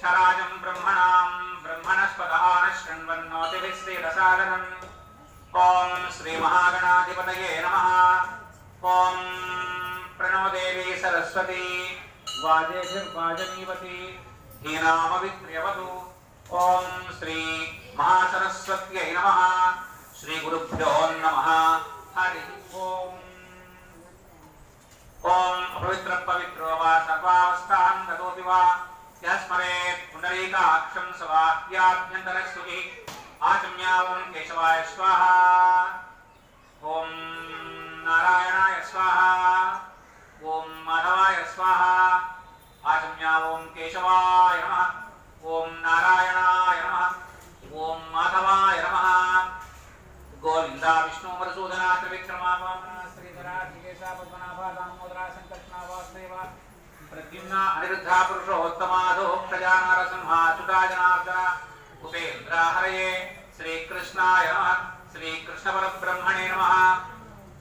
ज्येष्ठराजं ब्रह्मणस्पदान शृण्वन्नोतिभिश्रीरसादनम् ओम श्री महागणाधिपतये नमः। ओम प्रणो देवी सरस्वती वाजेभिर्वाजनीवती धीनामवित्र्यवतु। ओम श्री महासरस्वत्यै नमः। श्री गुरुभ्यो नमः। हरि ओम। ओम अपवित्र पवित्रो वा सर्वावस्थां गतोऽपि वा यस्मरेत् पुण्डरीकाक्षं स्वाह्याभ्यन्तरस्तुति आचम्यावं केशवाय स्वाहा। ओम नारायणाय स्वाहा। ओम माधवाय स्वाहा। आचम्यावं केशवाय नमः। ओम नारायणाय नमः। ओम माधवाय नमः। गोविंदा विष्णु मधुसूदना त्रिविक्रमा वामना श्रीधरा ऋषिकेशा पद्मनाभा दामोदरा संकर्षणा वासुदेवा प्रद्युम्ना अनिरुद्धा पुरुषोत्तमादो प्रजानार संहा सुता जनार्दन उपेन्द्र हरये श्रीकृष्णाय नमः। श्रीकृष्णपरब्रह्मणे नमः।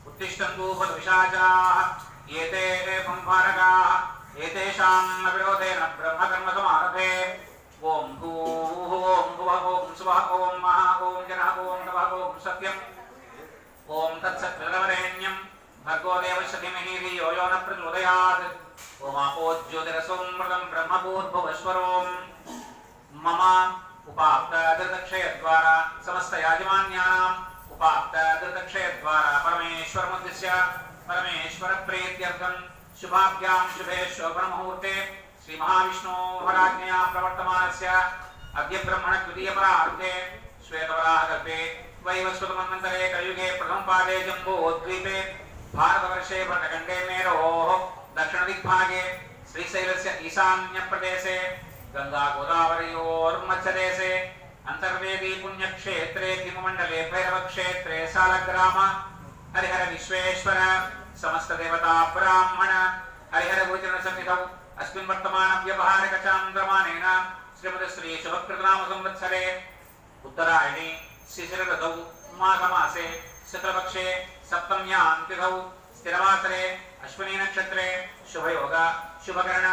उत्तिष्ठन्तु पद्विशाचाः एते संहारकाः एतेषां विरोधेन ब्रह्मकर्मसमारभे। ओम भूः ओम भुवः ओम सुवः ओम महा ओम जनः ओम तपः ओम सत्यम्। ओम तत्सत्त्वरेण्यं भर्गो देवस्य धीमहि धियो यो न प्रचोदयात्। ओम आपो ज्योतिरसोमृतं ब्रह्मभूर्भुवस्वरोम्। मम उपाप्तदृतक्षयद्वारा समस्त याजमान्यानाम् उपाप्तदृतक्षयद्वारा परमेश्वरमुद्दिश्य परमेश्वरप्रीत्यर्थं शुभाभ्यां शुभे शोभनमुहूर्ते श्री महाविष्णोराज्ञया प्रवर्तमानस्य अद्य ब्रह्मण द्वितीयपरार्धे श्वेतवराहकल्पे वैवस्वतमन्वन्तरे कलियुगे प्रथमपादे जम्बूद्वीपे भारतवर्षे भरतखण्डे मेरोः दक्षिणदिग्भागे श्रीशैलस्य ईशान्यप्रदेशे गङ्गागोदावरयोर्मध्यदेशे अन्तर्वेदी पुण्यक्षेत्रे भीममण्डले भैरवक्षेत्रे सालग्राम हरिहर विश्वेश्वर समस्तदेवता ब्राह्मण हरिहर गुरुचरणसन्निधौ अस्मिन् वर्तमान व्यवहारिक चान्द्रमानेन श्रीमती श्री शुभकृतनाम संवत्सरे उत्तरायणे शिशिरऋतौ माघमासे शुक्लपक्षे सप्तम्यां तिथौ स्थिरवासरे अश्विनी नक्षत्रे शुभयोग शुभकरण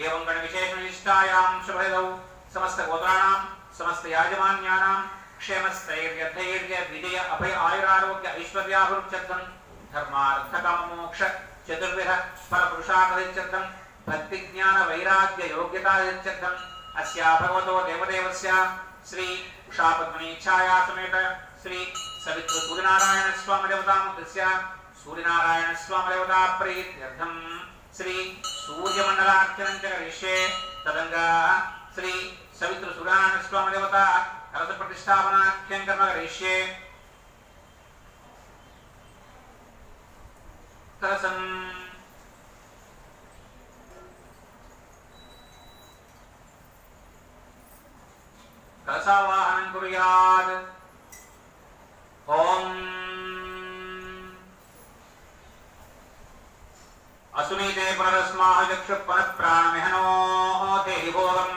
एवं गणविशेषविशिष्टायां शुभऋतौ समस्त गोत्राणां समस्त याजमान्यानां क्षेमस्थैर्य धैर्य विजय अभय आयुरारोग्य ऐश्वर्याभिवृद्ध्यर्थं धर्मार्थकाममोक्ष चतुर्विध फलपुरुषार्थसिद्ध्यर्थं भक्ति ज्ञान वैराग्य योग्यता यच्छद्धं अस्या भगवतो देवदेवस्य श्री उषापद्मनी छाया समेत श्री सवित्र सूर्यनारायण स्वामी देवतामुद्दिश्य सूर्यनारायण स्वामी देवता प्रीत्यर्थं श्री सूर्यमण्डलार्चनं च करिष्ये। तदंगा श्री सवित्र सूर्यनारायण स्वामी देवता कलश प्रतिष्ठापनाख्यं कर्म करिष्ये। कलशं कलशावाहनं कुर्यात्। ओम असुनीते पुनरस्माः चक्षुः प्राणमिहनो देहि भोगं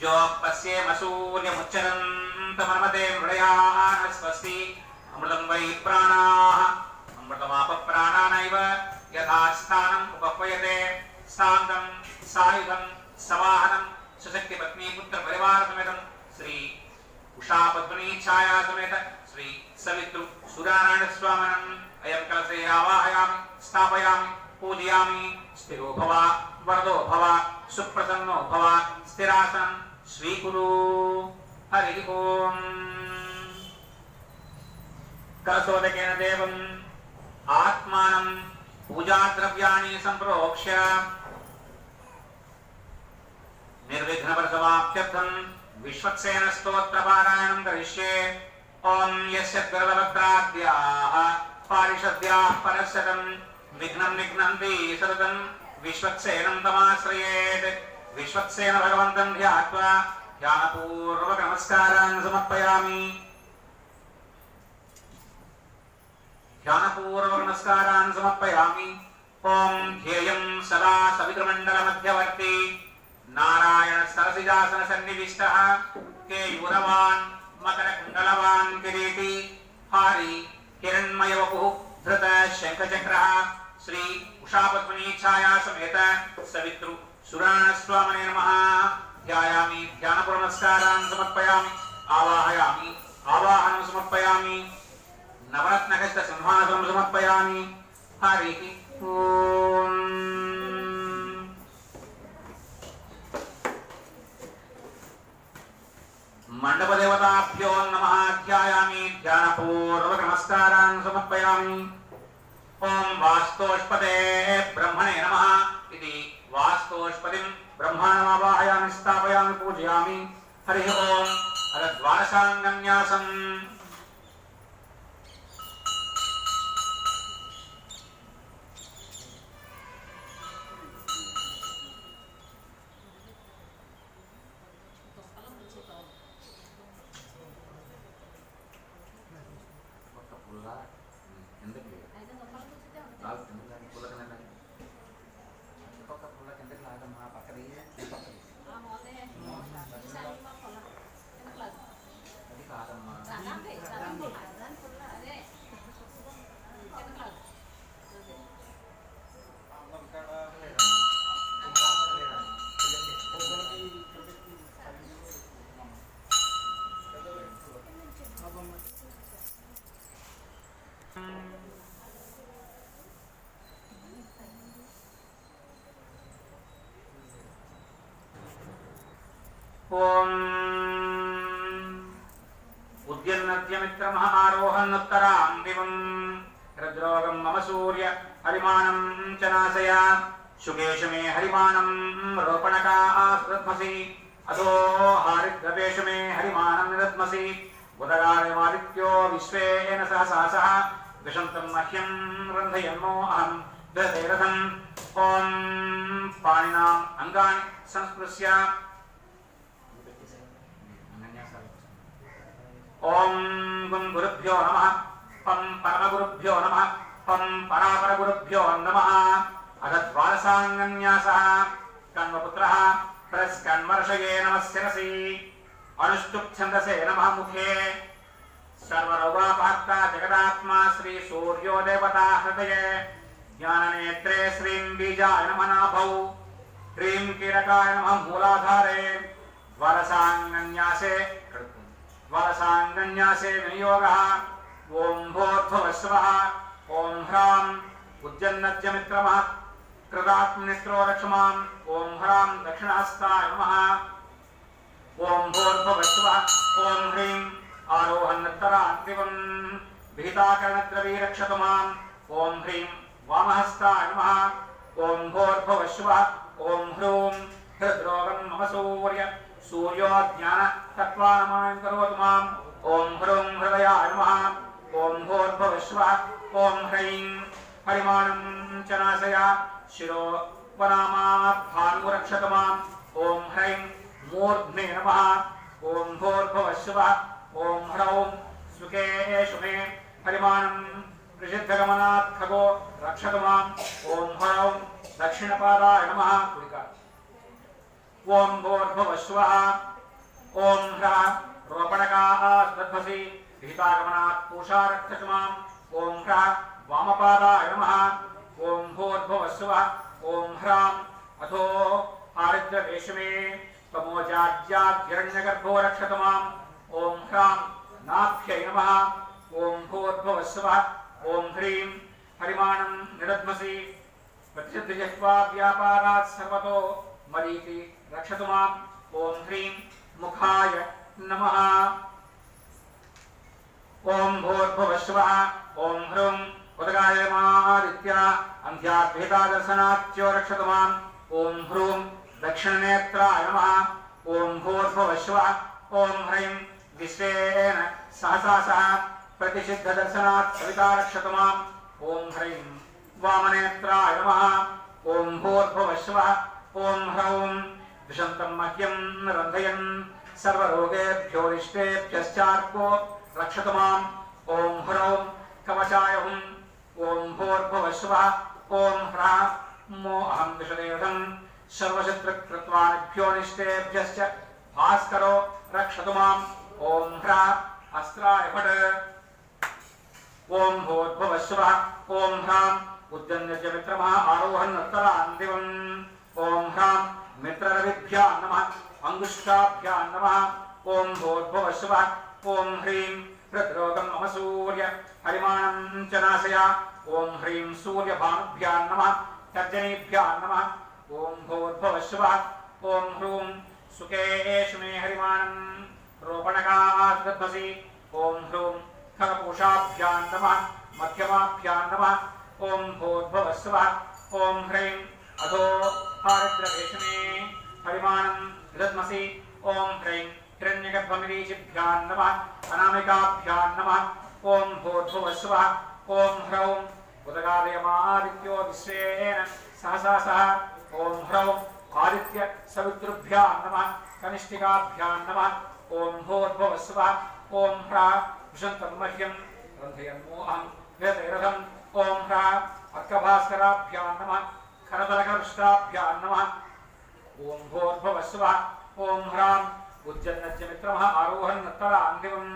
जो पश्येमसूर्यमुच्चरन्तमर्मते मृडयाः स्वस्ति अमृतं वै प्राणाः अमृतमाप प्राणानैव यथा स्थानम् उपह्वयते स्थाङ्गं सायुधं सवाहनं सुशक्ति पत्नी पुत्र परिवार समेतं श्री उषा पद्मनी छाया समेत श्री सवितृ सूर्यनारायण स्वामिनं अयं कलशे आवाहयामि स्थापयामि पूजयामि। स्थिरो भव वरदो भव सुप्रसन्नो भव स्थिरासनं स्वीकुरु। हरि ओम। कलशोदकेन देवम् आत्मानं पूजाद्रव्याणि सम्प्रोक्ष्य निर्विघ्नपरिसमाप्त्यर्थं विश्वक्सेन स्तोत्रपारायणं करिष्ये। ओम यस्य गर्भवक्त्राद्याः पारिषद्याः परस्यतं विघ्नं निघ्नन्ति सततं विश्वक्सेनं तमाश्रयेत्। विश्वक्सेन भगवन्तं ध्यात्वा ध्यानपूर्वक नमस्कारान् समर्पयामि। ध्यानपूर्वक नमस्कारान् समर्पयामि। ओम ध्येयं सदा सवितृमण्डलमध्यवर्ती नारायण सरसिजासन सन्निविष्टः केयूरवान् मकरकुण्डलवान् किरीटी हारी हिरण्मय वपुः धृत शंखचक्रः श्री उषापद्मनी छाया समेत सवितृ सुराण स्वामिने नमः। ध्यायामि ध्यानपुरस्कारान् समर्पयामि आवाहयामि आवाहनं समर्पयामि नवरत्नखचित सिंहासनं समर्पयामि हरिः ओम् मंडपदेवताभ्यो नमः ध्यायामि ध्यानपूर्वक नमस्कारान् समर्पयामि ओम वास्तोष्पते ब्रह्मणे नमः इति वास्तोष्पतिं ब्रह्माणमावाहयामि स्थापयामि पूजयामि हरिः ओम् अथ द्वादशाङ्गन्यासम् ओम उद्यन्नद्यमित्रमः आरोहन्नुत्तरां दिवं रुद्रोगं मम सूर्य हरिमाणं च नाशय शुकेश मे हरिमाणं रोपणकास्मसि अधो हारिद्रवेश मे हरिमाणं निदद्मसि उदगारमादित्यो विश्वेन सहसासः विशन्तं मह्यं रन्धयन्नो अहं दधेरथम् ओम पाणिनाम् अङ्गानि संस्पृश्य ओम गुं गुरुभ्यो नमः पं परमगुरुभ्यो नमः पं परापरगुरुभ्यो नमः अथ द्वादशाङ्गन्यासः कण्वपुत्रः प्रस्कण्वर्षये नमः शिरसि अनुष्टुप् छन्दसे नमः मुखे सर्वरोगापहर्ता जगदात्मा श्री सूर्यो देवता हृदये ज्ञाननेत्रे श्रीं बीजाय नमः नाभौ ह्रीं कीलकाय नमः मूलाधारे द्वादशाङ्गन्यासे द्वादशाङ्गन्यासे विनियोगः ओम भूर्भुवस्वः ओम ह्रां उज्जन्नद्यमित्रमः कृतात्मनित्रो रक्षमाम् ओम ह्रां दक्षिणहस्ताय नमः ओम भूर्भुवस्वः ओम ह्रीं आरोहन्नुत्तरान्तिवं विहिताकरणद्रवी रक्षतु माम् ओम ह्रीं वामहस्ताय नमः ओम भूर्भुवस्वः ओम ह्रूं हृद्रोगं मम सूर्य सूर्यो ज्ञान तत्त्वानमानं करोतु माम् ओम ह्रूं हृदयाय नमः ओम भूर्भुवस्वः ओम ह्रीं हरिमाणं च नाशय शिरो वनामाद्भानु रक्षतु माम् ओम ह्रीं मूर्ध्ने नमः ओम भूर्भुवस्वः ओम ह्रौं सुकेषु मे हरिमाणं प्रसिद्धगमनात् खगो रक्षतु माम् ओम ह्रौं दक्षिणपादाय नमः ओम भूर्भुवस्वः ओम ह्रः रोपणकास्मसि विहितागमनात् पूषा रक्षतु माम् ओम ह्रः वामपादाय नमः ओम भूर्भुवस्वः ओम ह्रां अथो हारिद्रवेशमे तमोजाज्याद्हिरण्यगर्भो रक्षतु माम् ओम ह्रां नाभ्यै नमः ओम भूर्भुवस्वः ओम ह्रीं हरिमाणं निदद्मसि प्रतिसिद्धजिह्वा व्यापारात् सर्वतो मरीति रक्षतु माम् ओम ह्रीं मुखाय नमः ओम भूर्भुवस्वः ओम ह्रूं उदगायमादित्य अन्ध्याद्भिता दर्शनाच्यो रक्षतु माम् ओम ह्रूं दक्षिणनेत्राय नमः ओम भूर्भुवस्वः ओम ह्रीं विश्वेन सहसासः प्रतिसिद्धदर्शनात् सविता रक्षतु माम् ओम ह्रीं वामनेत्राय नमः ओम भूर्भुवस्वः ओम ह्रौं विशन्तं मह्यं रन्धयन् सर्वरोगेभ्योरिष्टेभ्यश्चार्को रक्षतु माम् ओम ह्रौं कवचाय हुं ओम भूर्भुवस्वः ओम ह्रः मो अहं विशदेवतं सर्वशत्रुकृत्वानिभ्योनिष्टेभ्यश्च भास्करो रक्षतु माम् ओम ह्रः अस्त्राय फट् ओम भूर्भुवस्वः ओम ह्रां उद्यन्नद्यमित्रमः आरोहन्नुत्तरान्तिवम् ओम ह्रां मित्ररविभ्यां नमः अंगुष्ठाभ्यां नमः ओम भूर्भुवः स्वः ओम ह्रीं हृद्रोगं मम सूर्य हरिमाणं च नाशय ओम ह्रीं सूर्यभानुभ्यां नमः तर्जनीभ्यां नमः ओम भूर्भुवः स्वः ओम ह्रूं सुकेश मे हरिमाणं रोपणकास्मसि ओम ह्रूं खरपूषाभ्यां नमः मध्यमाभ्यां नमः ओम भूर्भुवः स्वः ओम ह्रीं अधो हारिद्रवेशमे हरिमाणं दद्मसि ओम ह्रीं हिरण्यगर्भमरीचिभ्यां नमः अनामिकाभ्यां नमः ओम भूर्भुवः स्वः ओम ह्रौं उदगादयमादित्यो विश्वेन सहसा सह ओम ह्रौं आदित्य सवितृभ्यां नमः कनिष्ठिकाभ्यां नमः ओम भूर्भुवः स्वः ओम ह्रः विशन्तं मह्यं रन्धयन्मोहं वेदैरथम् ओम ह्रः अर्कभास्कराभ्यां नमः खरदलकरुष्टाभ्यां नमः ओम भूर्भुवः स्वः ओम ह्रां उज्जन्नज्यमित्रमः आरोहन्नत्तरान्तिमं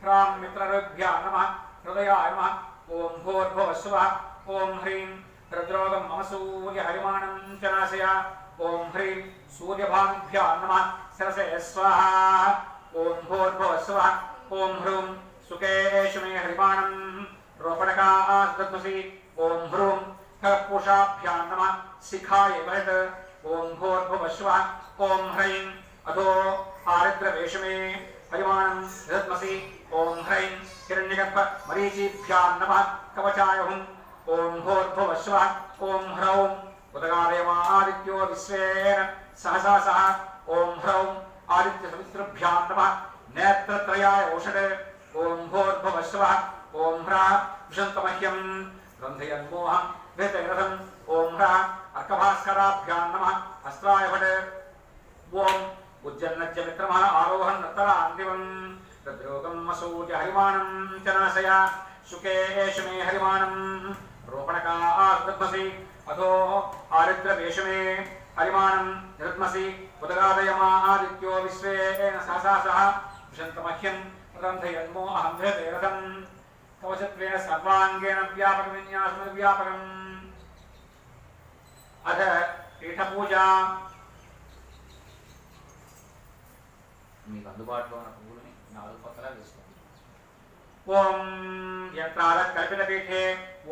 ह्रां मित्रऋभ्यां नमः हृदयाय नमः ओम भूर्भुवः स्वः ओम ह्रीं रुद्रोगं मम सूर्य हरिमाणं च नाशय ओम ह्रीं सूर्यभानुभ्यां नमः सरसे स्वाहा ओम भूर्भुवः स्वः ओम ह्रूं सुकेश मे हरिमाणं रोपणकास्मसि ओम ह्रूं खरपूषाभ्यां नमः शिखाय बृहत् ओम भूर्भुवः स्वः ओम ह्रीं अधो हारिद्रवेशमे हरिमाणं दद्मसि ओम ह्रीं हिरण्यगर्भमरीचिभ्यां नमः कवचाय हुम् ओम भूर्भुवः स्वः ओम ह्रौं उदगादयमादित्यो विश्वेन सहसा सह ओम ह्रौं आदित्यसवितृभ्यां नमः नेत्रत्रयाय औषध ओम भूर्भुवः स्वः ओम ह्रः विशन्तमह्यं रन्धयन्मोहं वेदैरथम् ओम ह्रः अर्कभास्कराभ्यां नमः अस्त्राय भट ओम उज्जन्नज्यमित्रमः आरोहन्नत्तरान्तिमं रुद्रोगं सूर्य हरिमाणं च नाशय शुकेश मे हरिमाणं रोपणकास्मसि अधो हारिद्रवेशमे हरिमाणं दद्मसि उदगादयमादित्यो विश्वेन सहसा सह विशन्तमह्यं रन्धयन्मोहं वेदैरथम् कवचत्वेन सर्वाङ्गेन व्यापकविन्यासेन व्यापकम् अथ पीठपूजा మీకు అందుబాటులో ఉన్న పువ్వుల్ని 4 పక్కలా వేసుకోండి ఓం యత్రాలకల్పితపీఠే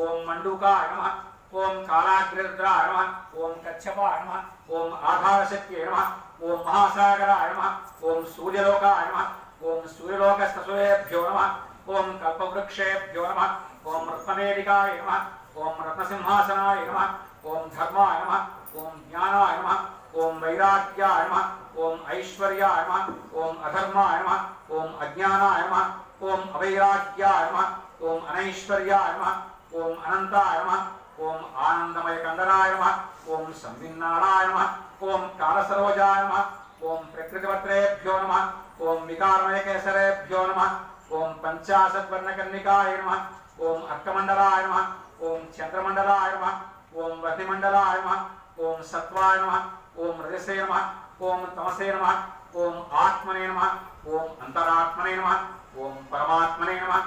ఓం మండూకాయ నమః ఓం కాలాగ్రరుద్రాయ నమః ఓం కచ్చపాయ నమః ఓం ఆధారశక్తియే నమః ఓం మహాసాగరాయ నమః ఓం సూర్యలోకాయ నమః ఓం సూర్యలోకస్తసూయేభ్యో నమః ఓం కల్పవృక్షేభ్యో నమః ఓం రత్నవేదికాయ నమః ఓం రత్నసింహాసనాయ నమః ఓం ధర్మాయ నమః ఓం జ్ఞానాయ నమః ओम वैराग्याय नमः ओम ऐश्वर्याय नमः ओम अधर्माय नमः ओम अज्ञानाय नमः ओम अवैराग्याय नमः ओम अनैश्वर्याय नमः ओम अनंताय नमः ओम आनंदमय कंदराय नमः ओम संविन्नाणाय नमः ओम कालसरोजाय नमः ओम प्रकृतिवत्रेभ्यो नमः ओम विकारमय केसरेभ्यो नमः ओम पंचाशद्वर्णकर्णिकाय नमः ओम अर्कमंडलाय नमः ओम चंद्रमंडलाय नमः ओम वह्निमंडलाय नमः ओम सत्वाय नमः ओम रजसे नमः ओम तमसे नमः ओम आत्मने नमः ओम अंतरात्मने नमः ओम परमात्मने नमः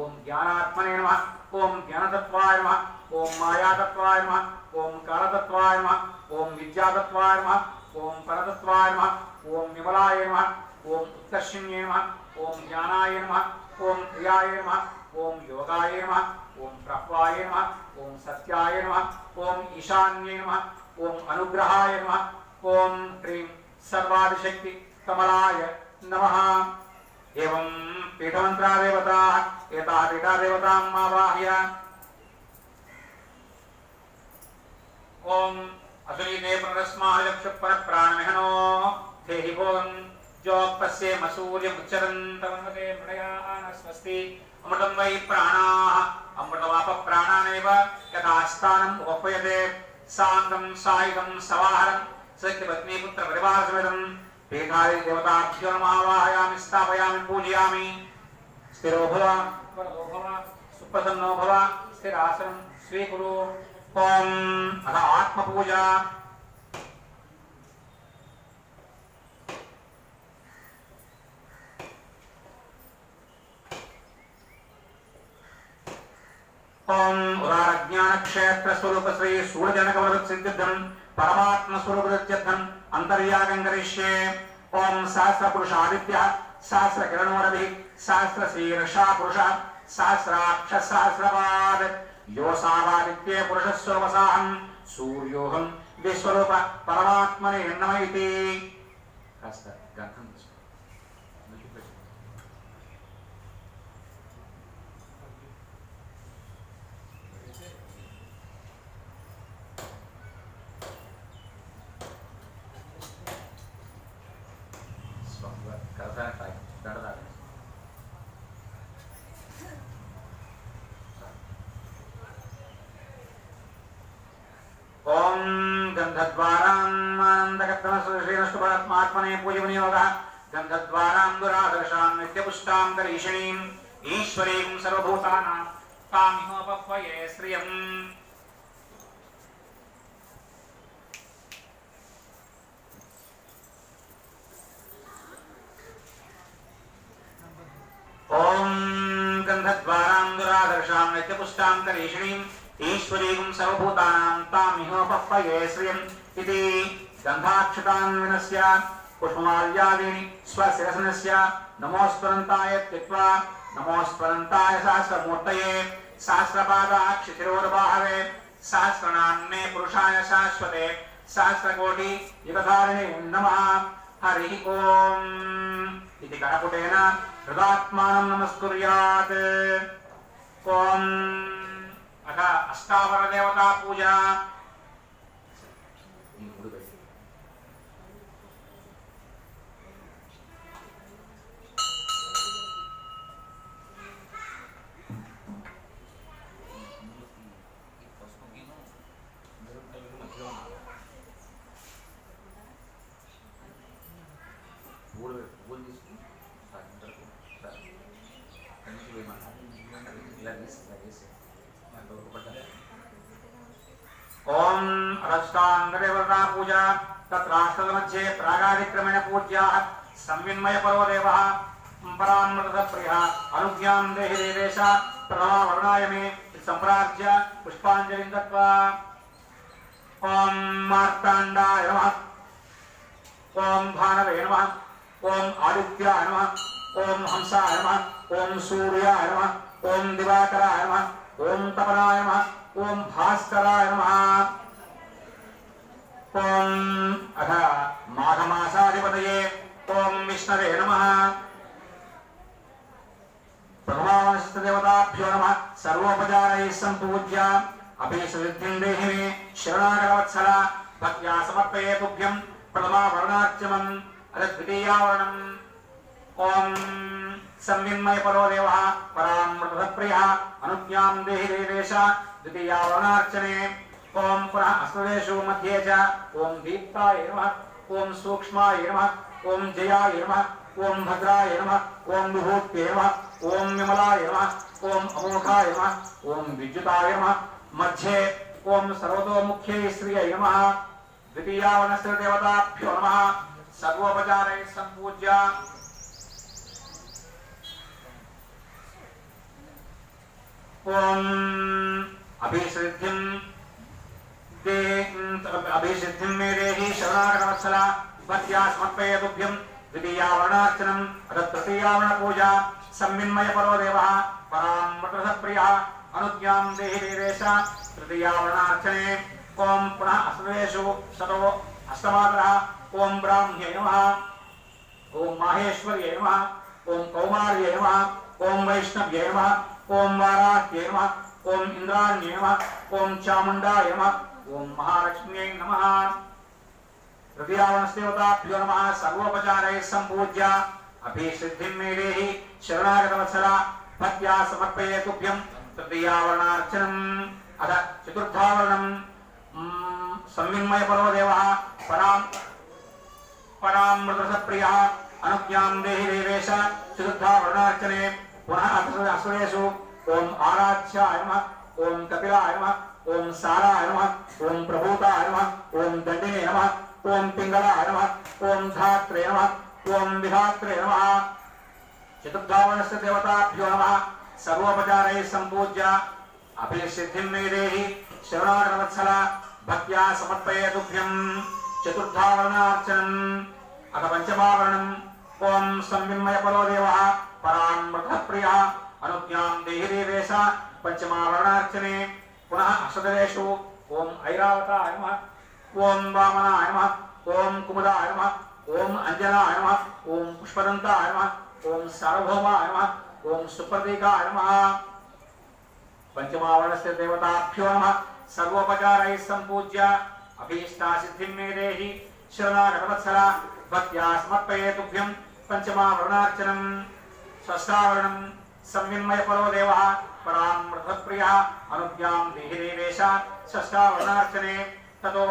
ओम ज्ञानात्मने नमः ओम ज्ञानतत्वाय नमः ओम मायातत्वाय नमः ओम कालतत्वाय नमः ओम विद्यातत्वाय नमः ओम परतत्वाय नमः ओम विमलाय नमः ओम उत्कर्षिण्ये नमः ओम ज्ञानाय नमः ओम क्रियाय नमः ओम योगाय नमः ओम प्रह्वाय नमः ओम सत्याय नमः ओम ईशान्ये नमः ओम अनुग्रहाय नमः ओम ह्रीं सर्वादिशक्ति कमलाय नमः एवं पीठमंत्रा देवता एता पीठा देवतां आवाह्य ओम असुरीते पुनरस्माः चक्षुः प्राणमिहनो देहि भोगं जोपस्ये मसूर्यमुच्चरन्तवन्वते मृडयान स्वस्ति अमृतं वै प्राणाः अमृतवाप प्राणानेव यथास्थानम् उपयते सांगं सायुगं सवाहरं सत्यपत्नी पुत्र परिवार समेतं पीठादि देवताभ्यो नमः वाहयामि स्थापयामि पूजयामि स्थिरो भव वरदो भव सुप्रसन्नो भव स्थिरासनं स्वीकुरु ओम अथ आत्मपूजा ओम उदार ज्ञान क्षेत्र स्वरूप श्री सूर्यजनक वरद सिद्धिद्धं परमात्म स्वरूप सिद्धिद्धं अंतर्यागं करिष्ये। ओम सहस्रपुरुषादित्यः सहस्रकिरणोरभिः सहस्रशीर्षा पुरुषः सहस्राक्ष सहस्रपाद योऽसावादित्ये पुरुषस्सोमसाहं सूर्योऽहं विश्वरूप परमात्मने नमः इति। कास्త గంధం ओम गंधद्वारात्मने पूजविनियोगः गंधद्वारां दुरादर्शां नित्यपुष्टां करीषणीं ईश्वरीं सर्वभूतानां तामिहोपह्वये श्रियम्। ओम गंधद्वारां दुरादर्शां नित्यपुष्टां करीषणीं ईश्वरीं सर्वभूतानां तामिहोपह्वये श्रियम् इति। गंधाक्षतान् विनस्य पुष्पमाल्यादीनि स्वशिरसनस्य नमोस्त्वरन्ताय त्यक्त्वा नमोस्त्वरन्ताय सहस्रमूर्तये सहस्रपादाक्षिशिरोर्बाहवे सहस्रनाम्ने पुरुषाय शाश्वते सहस्रकोटि युगधारिणे नमः। हरिः ओम् इति करपुटेन हृदात्मानं नमस्कुर्यात्। ओम् अथ अष्टावर देवता पूजा। ओम अष्टांगदेवता पूजा तत्राष्टमध्ये प्रागादिक्रमेण पूज्याः संविन्मय पर्व देवः परामृतप्रियः अनुज्ञां देहि देवेश प्रणवा वर्णाय मे संप्राज्य पुष्पाञ्जलिं दत्त्वा ओम मार्ताण्डाय नमः ओम भानवे नमः ओम आदित्याय नमः ओम हंसाय नमः ओम सूर्याय नमः ओम दिवाकराय नमः ओम तपनाय नमः ओम भास्कराय नमः। ओम अथ माघमासाधिपतये ओम विष्णवे नमः। प्रथमावनस्थदेवताभ्यो नमः। सर्वोपचारैः सम्पूज्य अभीष्टसिद्धिं देहि मे शरणागतवत्सल भक्त्या समर्पये तुभ्यं प्रथमावरणार्चनम् अथ द्वितीयावरणम्। ओम संविन्मय परो देवः परामृतप्रियः अनुज्ञां देहि देवेश द्वितीयावरणार्चने। ओम पुनः अष्टदेषु मध्ये च ओम दीप्ताय नमः ओम सूक्ष्माय नमः ओम जयाय नमः ओम भद्राय नमः ओम विभूत्ये नमः ओम विमलाय नमः ओम अमोघाय नमः ओम विद्युताय नमः मध्ये ओम सर्वतोमुख्यै श्रियै नमः। द्वितीयावनस्य देवताभ्यो नमः। सर्वोपचारैः सम्पूज्य ओम अभिसिद्धिं मे देहि शरणागतवत्सल भक्त्या समर्पये तुभ्यं द्वितीयावरणार्चनम् अथ तृतीयावरणपूजा। संविन्मय परो देवः परामृतप्रियः अनुज्ञां देहि देवेश तृतीयावरणार्चने। ओम पुनः अष्टदेषु शतो अष्टमातरः ओम ब्राह्म्ये नमः ओम माहेश्वर्ये नमः ओम कौमार्ये नमः ओम वैष्णव्ये नमः ओम वाराह्ये नमः ओम इंद्राण्ये नमः ओम चामुण्डाय नमः ओम महालक्ष्म्यै नमः। तृतीयावनदेवताभ्यो नमः। सर्वोपचारैः सम्पूज्य अभिसिद्धिं मे देहि शरणागतवत्सल भक्त्या समर्पये तुभ्यं तृतीयावरणार्चनम् अथ चतुर्थावरणम्। संविन्मय परो देवः परामृतप्रियः अनुज्ञां देहि देवेश चतुर्थावरणार्चने। पुनः अष्टदेषु ओम आराध्याय नमः ओम कपिलाय नमः ओम साराय नमः ओम प्रभूताय नमः ओम दंडिने नमः ओम पिंगलाय नमः ओम धात्रे नमः ओम विधात्रे नमः। चतुर्थावनस्य देवताभ्यो नमः। सर्वोपचारैः सम्पूज्य अभिसिद्धिं मे देहि शरणागतवत्सल भक्त्या समर्पये तुभ्यं चतुर्थावरणार्चनम् अथ पंचमावरणम् ओम संविन्मयपरो देवः परामृतप्रियः अनुज्ञां देहि देवेश पंचमावरणार्चने पुनः अष्टदलेषु ओम ऐरावताय नमः ओम वामनाय नमः ओम कुमुदाय नमः ओम अंजनाय नमः ओम पुष्पदन्ताय नमः ओम सार्वभौमाय नमः ओम सुप्रतीकाय नमः पंचमावरणस्य देवताभ्यो नमः सर्वोपचारैः सम्पूज्य अभीष्टासिद्धिं मे देहि शरणागतवत्सला भक्त्या समर्पये तुभ्यं पंचमावरणार्चनम् षष्ठावरणं संविन्मयपरो देवः परामृतप्रियः अनुज्ञां देहि देवेश षष्ठावरणार्चने ततो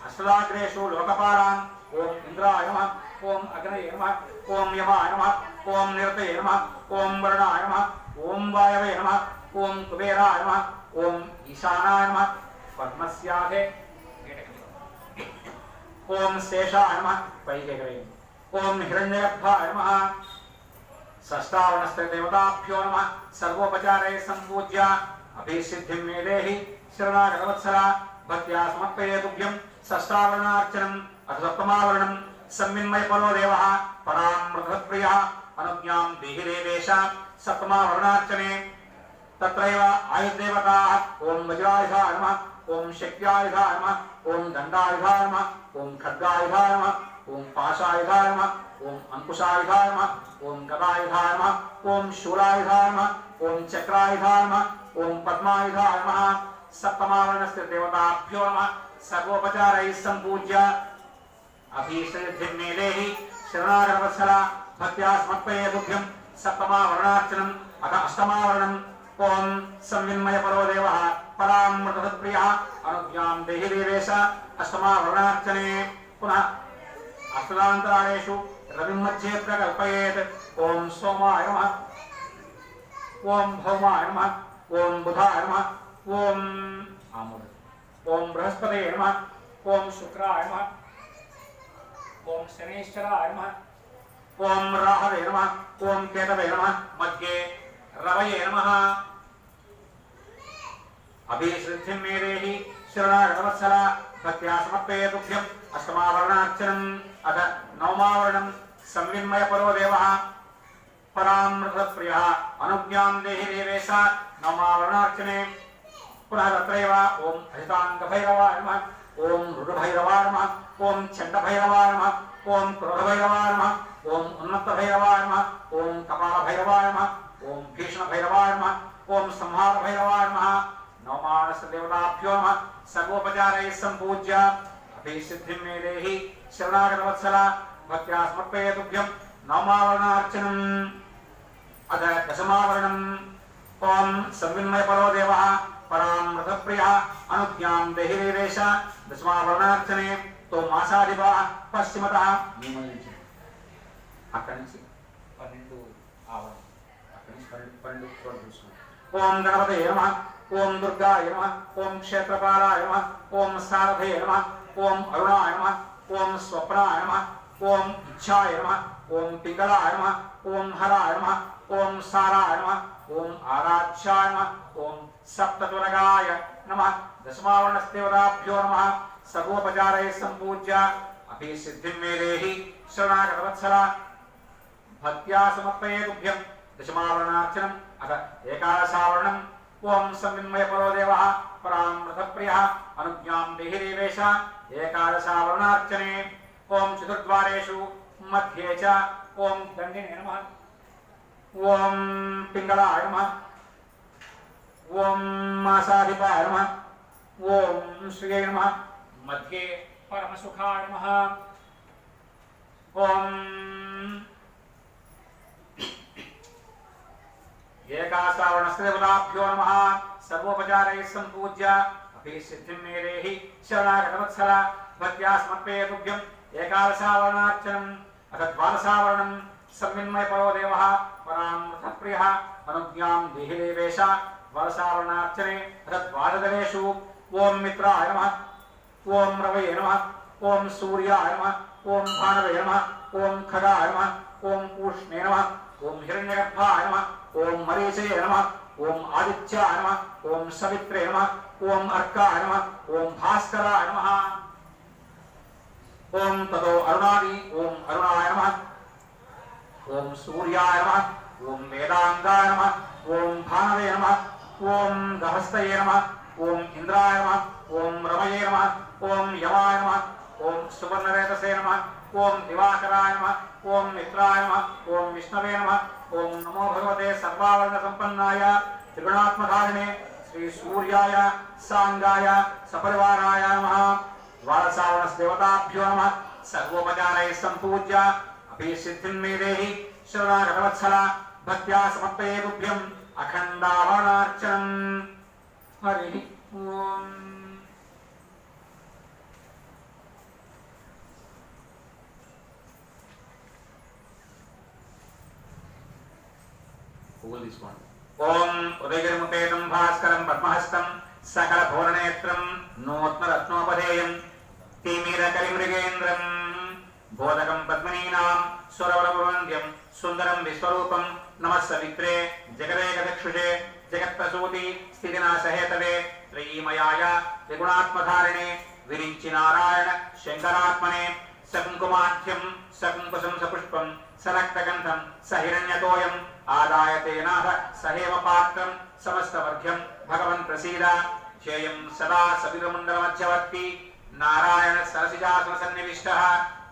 अष्टाग्रेषु लोकपालान् ओम इंद्राय नमः ओम अग्नये नमः ओम यमाय नमः ओम निरतये नमः ओम वरुणाय नमः ओम वायवे नमः ओम कुबेराय नमः ओम ईशानाय नमः पद्मस्याधे ओम शेषाय नमः पैकेकवे ओम हिरण्यगर्भाय नमः षष्ठावरणस्य देवताभ्यो नमः सर्वोपचारैः सम्पूज्य अभिसिद्धिं मे देहि शरणागतवत्सला भक्त्या समर्पये तुभ्यं षष्ठावरणार्चनम् अथ सप्तमावरणं संविन्मयपरो देवः परामृतप्रियः अनुज्ञां देहि देवेश सप्तमावरणार्चने तत्रैव आयुर्देवताः ओम वज्रायुधाय नमः ओम शक्त्यायुधाय नमः ओम दण्डायुधाय नमः ओम खड्गायुधाय नमः ओम पाशायुधाय नमः ओम अंकुशायुधाय नमः ओम गदायुधाय नमः ओम शूलायुधाय नमः ओम चक्रायुधाय नमः ओम पद्मायुधाय नमः सप्तमावरणस्य देवताभ्यो नमः सर्वोपचारैः सम्पूज्य अभीष्टसिद्धिं मे देहि शरणागतवत्सला भक्त्या समर्पये तुभ्यं सप्तमावरणार्चनम् अथ अष्टमावरणम् ओम संविन्मयपरो देवः परामृतप्रियः अनुज्ञां देहि देवेश अष्टमावरणार्चने पुनः अष्टान्तराळेषु रविं मध्ये प्रकल्पयेत् ओम सोमाय नमः ओम भौमाय नमः ओम बुधाय नमः ओम बृहस्पतये नमः ओम शुक्राय नमः ओम शनैश्चराय नमः ओम राहवे नमः ओम केतवे नमः मध्ये रवये नमः अभिसिद्धिं मे देहि शरणागतवत्सला भक्त्या समर्पये तुभ्यं अष्टमावरणार्चनम् अथ नवमावरणं संविन्मयपरो देवः परामृतप्रियः अनुज्ञां देहि देवेश नवमावरणार्चने पुनः तत्रैव ओम अहिताङ्गभैरवाय नमः ओम रुद्रभैरवाय नमः ओम चण्डभैरवाय नमः ओम क्रोधभैरवाय नमः ओम उन्मत्तभैरवाय नमः ओम कपालभैरवाय नमः ओम भीषणभैरवाय नमः ओम संहारभैरवाय नमः नवमावरणस्य देवताभ्यो नमः सर्वोपचारैः सम्पूज्य अभिसिद्धिं मे देहि शरणागतवत्सला भक्त्या समर्पये तुभ्यं नवमावरणार्चनम् अथ दशमावरणम् ओम संविन्मयपरो देवः परामृतप्रियः अनुज्ञां देहि देवेश दशमावरणार्चने तो मासाधिपः पश्चिमतः अక్కడి నుంచి 12 ఆవరణ అక్కడి నుంచి 12 కూడా చూసుకోండి ఓం గణపతయే నమః ఓం దుర్గాయ నమః ఓం క్షేత్రపాలాయ నమః ఓం సారథయే నమః ఓం అరుణాయ నమః ఓం స్వప్నాయ నమః ఓం ఇచ్ఛాయ నమః ఓం పింగళాయ నమః ఓం హరాయ నమః ఓం సారాయ నమః ఓం ఆరాధ్యాయ నమః ఓం सप्ततुरगाय नमः दशमावरणस्देवताभ्यो नमः सर्वोपचारैः सम्पूज्य अभिसिद्धिं मे देहि शरणागतवत्सला भक्त्या समर्पये तुभ्यं दशमावरणार्चनम् अथ एकादशावरणम् ओम संविन्मयपरो देवः परामृतप्रियः अनुज्ञां देहि देवेश एकादशावरणार्चने ओम चतुर्द्वारेषु मध्ये च ओम दण्डिने नमः ओम पिङ्गलाय नमः ओम मासाधिपाय नमः ओम श्रिये नमः मध्ये परमसुखाय नमः ओम एकादशावरणस्देवताभ्यो नमः सर्वोपचारैः सम्पूज्य अभिसिद्धिं मे देहि शरणागतवत्सला भक्त्या समर्पये तुभ्यं एकादशावरणार्चनम् अथ द्वादशावरणं संविन्मयपरो देवः परामृतप्रियः अनुज्ञां देहि देवेश द्वादशावरणार्चने अथ द्वादशेषु ओम मित्राय नमः ओम रवये नमः ओम सूर्याय नमः ओम भानवे नमः ओम खगाय नमः ओम पूष्णे नमः ओम हिरण्यगर्भाय नमः ओम मरीचये नमः ओम आदित्याय नमः ओम सवित्रे नमः ओम अर्काय नमः ओम भास्कराय नमः ओम ततो अरुणादि ओम अरुणाय नमः ओम सूर्याय नमः ओम वेदांगाय नमः ओम भानवे नमः ओम गहस्तये नमः ओम इंद्राय नमः ओम रमये नमः ओम यमाय नमः ओम सुवर्णरेतसे नमः ओम दिवाकराय नमः ओम मित्राय नमः ओम विष्णवे नमः ओम नमो भगवते सर्वावर्ण संपन्नाय त्रिगुणात्मधारिणे श्री सूर्याय सांगाय सपरिवाराय नमः द्वादशावणदेवताभ्यो नमः सर्वोपचारैः सम्पूज्य अभिसिद्धिं मे देहि शरणागतवत्सला भक्त्या समर्पये तुभ्यम् अखण्डावरणार्चनम् हरिः ओम्। ओम उदयगिरिमुपेतं भास्करं पद्महस्तं सकलभुवननेत्रं नूत्नरत्नोपधेयं तिमिरकलिमृगेन्द्रं बोधकं पद्मिनीनां सुरवरवन्द्यं सुन्दरं विश्वरूपं नमः सवित्रे जगदेकदक्षुषे जगत्प्रसूति स्थितिनाशहेतवे त्रयीमयाय त्रिगुणात्मधारिणे विरिञ्चि नारायण शङ्करात्मने सकुङ्कुमाख्यं सकुङ्कुशं सपुष्पं सरक्तगन्धं सहिरण्यतोयं आदायते नाथ सहेव पात्रं समस्तवर्घ्यं भगवन् प्रसीद जयं सदा सवितुमण्डलमध्यवर्ती नारायण सरसिजासनसन्निविष्टः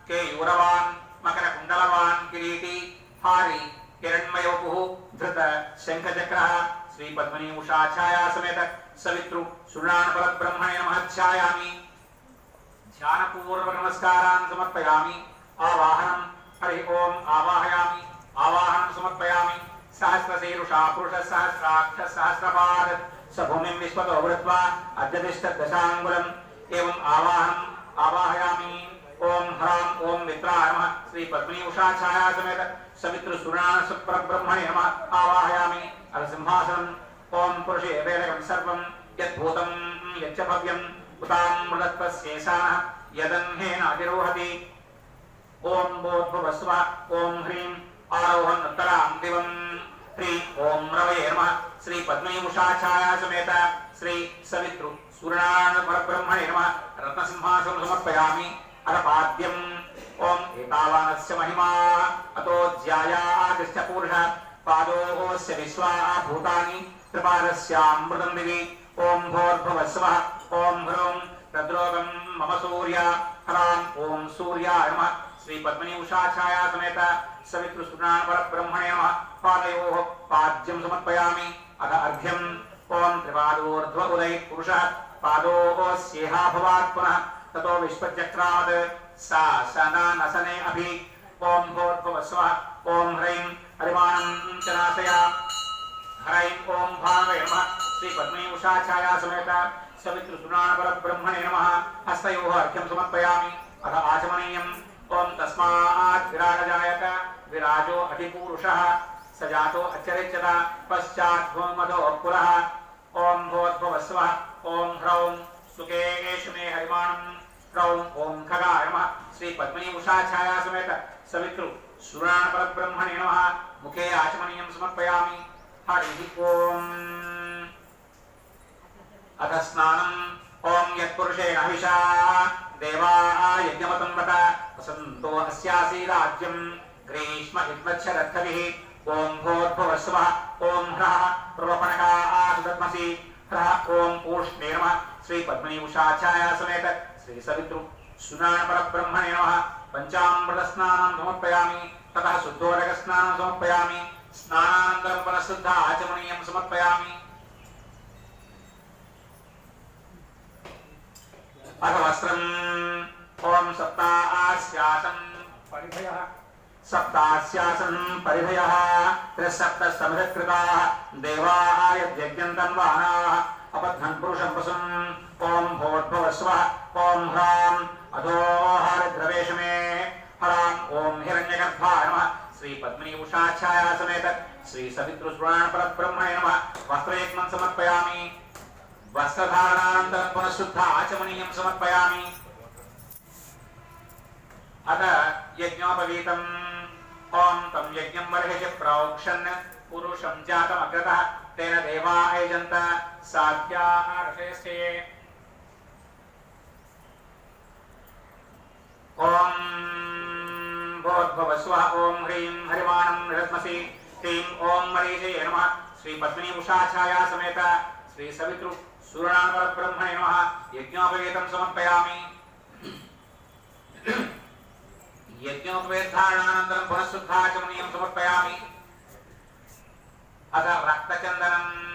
केयूरवान् मकरकुण्डलवान् किरीटी हारी हिरण्मयोपुः धृत शङ्खचक्रः श्रीपद्मिनी उषाछाया समेत सवितृ सुराणपरब्रह्मणे नमः ध्यायामि ध्यानपूर्वक नमस्कारान् समर्पयामि आवाहनं हरि ओम आवाहयामि आवाहनं समर्पयामि सहस्रशीर्षा पुरुषः सहस्राक्ष सहस्रपाद स भूमिं विश्वतो वृत्वा अद्यतिष्ठदशाङ्गुलम् एवं आवाहनं आवाहयामि ओम ह्रां ओम मित्राय नमः श्री पद्मिनी उषा छाया समेत सवितृ सुराण परब्रह्मणे नमः आवाहयामि अलसिंहासनं ओम पुरुषे वेदकं सर्वं यद्भूतं यच्च भव्यं उतामृतत्वस्येषाः यदन्हेन अधिरोहति ओम बोधभुवस्व ओम ह्रीं आरोहन् उत्तरां दिवं ह्रीं ओम रवये नमः श्री पद्मिनी उषा छाया समेत श्री सवितृ सूर्यनारायण परब्रह्मणे नमः रत्नसिंहासनं समर्पयामि अरपाद्यम् ओम एतावानस्य महिमा अतो ज्यायातिश्च पुरुषः पादोऽस्य विश्वा भूतानि त्रिपादस्यामृतं दिवि ओम भोर्भुवस्वः ओम ह्रूं तद्रोगं मम सूर्य ह्रां ओम सूर्याय नमः श्री पद्मिनी उषा छाया समेत सवितृ सुराण परब्रह्मणे नमः पादयोः पाद्यं समर्पयामि अथ अर्घ्यम् ओम त्रिपादोर्ध्व उदय पुरुषः पादोऽस्येह भवात् पुनः ततो विश्वचक्रावत् सा सनानसने अभि ओम भोर्भुवस्वः ओम ह्रीं हरिमाणं च नाशया ह्रीं ओम भानवे नमः श्री पद्मिनी उषा छाया समेत सवितृ सुराण परब्रह्मणे नमः हस्तयोः अर्घ्यं समर्पयामि अथ आचमनीयम् ओम तस्मात् विराजजायत विराजो अधिपूरुषः स जातो अचरिच्यत पश्चात् भूमधो पुरः ओम भोद्भुवस्वः ओम ह्रौं सुकेशु मे हरिमाणं ह्रौं ओम खगाय नमः श्री पद्मिनी उषा छाया समेत सवितृ सुराण परब्रह्मणे नमः मुखे आचमनीयं समर्पयामि हरिः ओम। अथ स्नानम् ओम यत्पुरुषेण हविषा देवाः यज्ञमतं वद वसन्तो अस्यासि राज्यं ग्रीष्म इद्वच्छरद्धविः ओम भोर्भुवस्वः ओम ह्रः प्रवपणकाः दद्मसि ह्रः ओम पूष्णे नमः श्री पद्मिनी उषा छाया समेत श्री सवितृ सुराण परब्रह्मणे नमः पंचामृतस्नानं समर्पयामि ततः शुद्धोदकस्नानं समर्पयामि स्नानानन्तरं पुनः शुद्ध आचमनीयं समर्पयामि। अथ वस्त्रम् ओम सप्तास्यासन् परिभयः सप्तास्यासन् परिभयः त्रिसप्तस्तमितकृताः देवाः यज्ञं तन्वानाः अपध्नन् पुरुषं वसुम् ओम भोर्भुवस्वः ओम ह्रां अधोहारद्रवेशमे ह्रां ओम हिरण्यगर्भाय नमः श्री पद्मिनी उषा छाया समेत श्री सवितृ सुराण परब्रह्मणे नमः वस्त्रयज्ञं समर्पयामि वस्त्रधारणानन्तरं पुनः शुद्ध आचमनीयं समर्पयामि। अथ यज्ञोपवीतम् ओम तं यज्ञं वर्हिषि प्रोक्षन् पुरुषं जातमग्रतः तेन देवा अयजन्त साध्याः ऋषयस्ते ओम भूर्भुवस्वः ओम ह्रीं हरिवाणं निरस्मसि ह्रीं ओम मरीचे नमः श्री पद्मिनी उषा छाया समेत श्री सवितृ सूर्यनारायण ब्रह्मणे नमः यज्ञोपवेतं समर्पयामि यज्ञोपवेधारणानन्तरं पुनः शुद्धाचमनीयं समर्पयामि अथ रक्तचन्दनम्